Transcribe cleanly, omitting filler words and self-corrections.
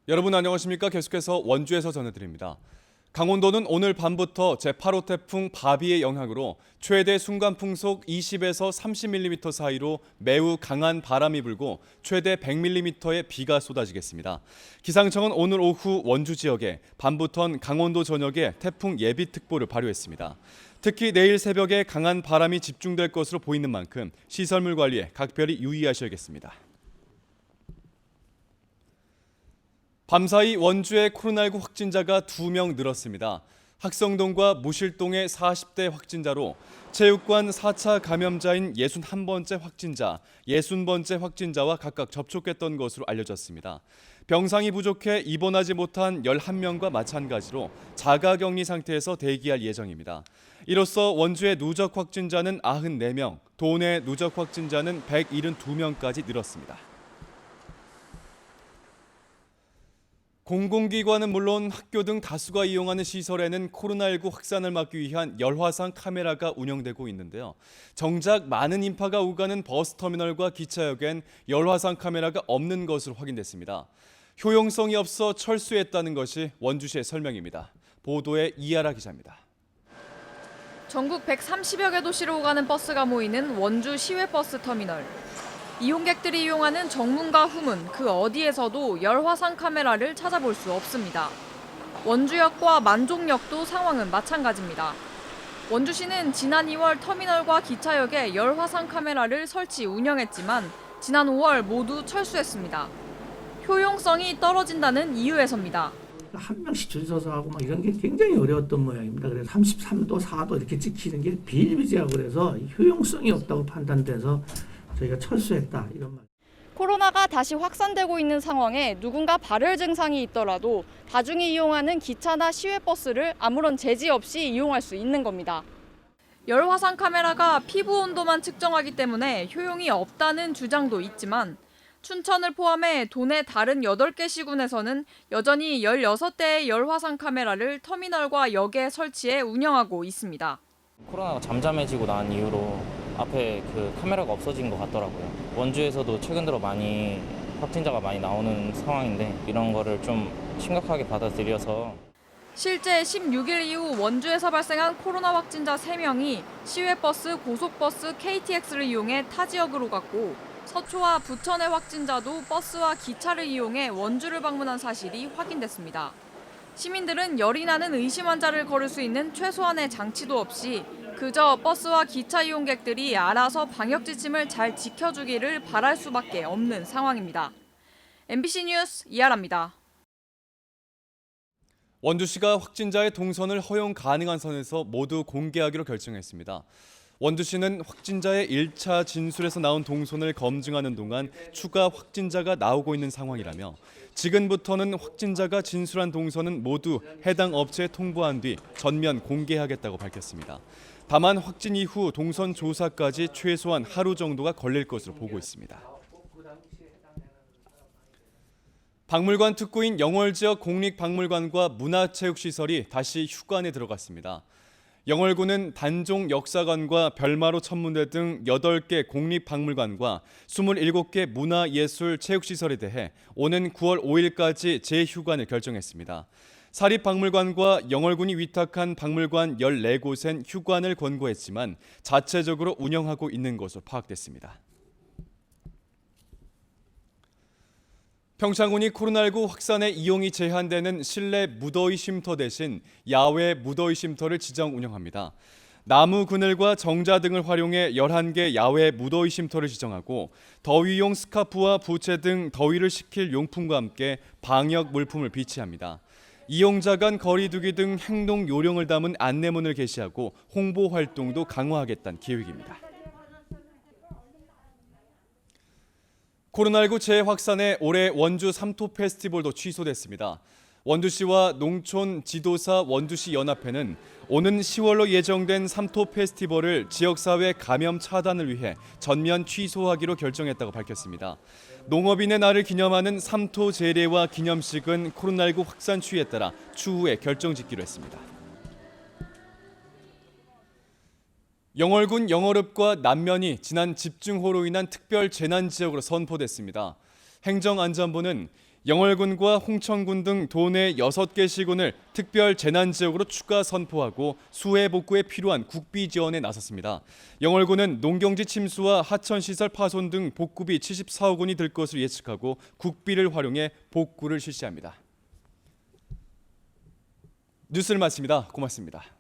여러분 안녕하십니까? 계속해서 원주에서 전해드립니다. 강원도는 오늘 밤부터 제8호 태풍 바비의 영향으로 최대 순간풍속 20에서 30mm 사이로 매우 강한 바람이 불고 최대 100mm의 비가 쏟아지겠습니다. 기상청은 오늘 오후 원주 지역에 밤부턴 강원도 전역에 태풍 예비특보를 발효했습니다. 특히 내일 새벽에 강한 바람이 집중될 것으로 보이는 만큼 시설물 관리에 각별히 유의하셔야겠습니다. 밤사이 원주의 코로나19 확진자가 2명 늘었습니다. 학성동과 무실동의 40대 확진자로 체육관 4차 감염자인 61번째 확진자, 60번째 확진자와 각각 접촉했던 것으로 알려졌습니다. 병상이 부족해 입원하지 못한 11명과 마찬가지로 자가격리 상태에서 대기할 예정입니다. 이로써 원주의 누적 확진자는 94명, 도내 누적 확진자는 172명까지 늘었습니다. 공공기관은 물론 학교 등 다수가 이용하는 시설에는 코로나19 확산을 막기 위한 열화상 카메라가 운영되고 있는데요. 정작 많은 인파가 오가는 버스터미널과 기차역엔 열화상 카메라가 없는 것으로 확인됐습니다. 효용성이 없어 철수했다는 것이 원주시의 설명입니다. 보도에 이하라 기자입니다. 전국 130여 개 도시로 오가는 버스가 모이는 원주 시외버스 터미널. 이용객들이 이용하는 정문과 후문 그 어디에서도 열화상 카메라를 찾아볼 수 없습니다. 원주역과 만종역도 상황은 마찬가지입니다. 원주시는 지난 2월 터미널과 기차역에 열화상 카메라를 설치 운영했지만 지난 5월 모두 철수했습니다. 효용성이 떨어진다는 이유에서입니다. 한 명씩 줄 서서 하고 막 이런 게 굉장히 어려웠던 모양입니다. 그래서 33도, 4도 이렇게 찍히는 게 비일비재하고 그래서 효용성이 없다고 판단돼서 저희가 철수했다 이런 말. 코로나가 다시 확산되고 있는 상황에 누군가 발열 증상이 있더라도 다중이 이용하는 기차나 시외버스를 아무런 제지 없이 이용할 수 있는 겁니다. 열화상 카메라가 피부 온도만 측정하기 때문에 효용이 없다는 주장도 있지만 춘천을 포함해 도내 다른 8개 시군에서는 여전히 16대의 열화상 카메라를 터미널과 역에 설치해 운영하고 있습니다. 코로나가 잠잠해지고 난 이후로 앞에 그 카메라가 없어진 것 같더라고요. 원주에서도 최근 들어 많이 확진자가 많이 나오는 상황인데 이런 거를 좀 심각하게 받아들여서 실제 16일 이후 원주에서 발생한 코로나 확진자 3명이 시외버스, 고속버스, KTX를 이용해 타 지역으로 갔고 서초와 부천의 확진자도 버스와 기차를 이용해 원주를 방문한 사실이 확인됐습니다. 시민들은 열이 나는 의심 환자를 거를 수 있는 최소한의 장치도 없이 그저 버스와 기차 이용객들이 알아서 방역 지침을 잘 지켜주기를 바랄 수밖에 없는 상황입니다. MBC 뉴스 이하라입니다. 원주시가 확진자의 동선을 허용 가능한 선에서 모두 공개하기로 결정했습니다. 원주시는 확진자의 1차 진술에서 나온 동선을 검증하는 동안 추가 확진자가 나오고 있는 상황이라며 지금부터는 확진자가 진술한 동선은 모두 해당 업체에 통보한 뒤 전면 공개하겠다고 밝혔습니다. 다만 확진 이후 동선 조사까지 최소한 하루 정도가 걸릴 것으로 보고 있습니다. 박물관 특구인 영월지역 공립박물관과 문화체육시설이 다시 휴관에 들어갔습니다. 영월구는 단종 역사관과 별마로 천문대 등 8개 공립박물관과 27개 문화예술체육시설에 대해 오는 9월 5일까지 재휴관을 결정했습니다. 사립박물관과 영월군이 위탁한 박물관 14곳엔 휴관을 권고했지만 자체적으로 운영하고 있는 것으로 파악됐습니다. 평창군이 코로나19 확산에 이용이 제한되는 실내 무더위 쉼터 대신 야외 무더위 쉼터를 지정 운영합니다. 나무 그늘과 정자 등을 활용해 11개 야외 무더위 쉼터를 지정하고 더위용 스카프와 부채 등 더위를 식힐 용품과 함께 방역 물품을 비치합니다. 이용자 간 거리 두기 등 행동 요령을 담은 안내문을 게시하고 홍보 활동도 강화하겠다는 계획입니다. 코로나19 재확산에 올해 원주 삼토 페스티벌도 취소됐습니다. 원주시와 농촌 지도사 원주시 연합회는 오는 10월로 예정된 삼토 페스티벌을 지역사회 감염 차단을 위해 전면 취소하기로 결정했다고 밝혔습니다. 농업인의 날을 기념하는 삼토 제례와 기념식은 코로나19 확산 추이에 따라 추후에 결정짓기로 했습니다. 영월군 영월읍과 남면이 지난 집중호우로 인한 특별 재난지역으로 선포됐습니다. 행정안전부는 영월군과 홍천군 등 도내 6개 시군을 특별 재난지역으로 추가 선포하고 수해 복구에 필요한 국비 지원에 나섰습니다. 영월군은 농경지 침수와 하천시설 파손 등 복구비 74억 원이 들 것으로 예측하고 국비를 활용해 복구를 실시합니다. 뉴스를 마칩니다. 고맙습니다.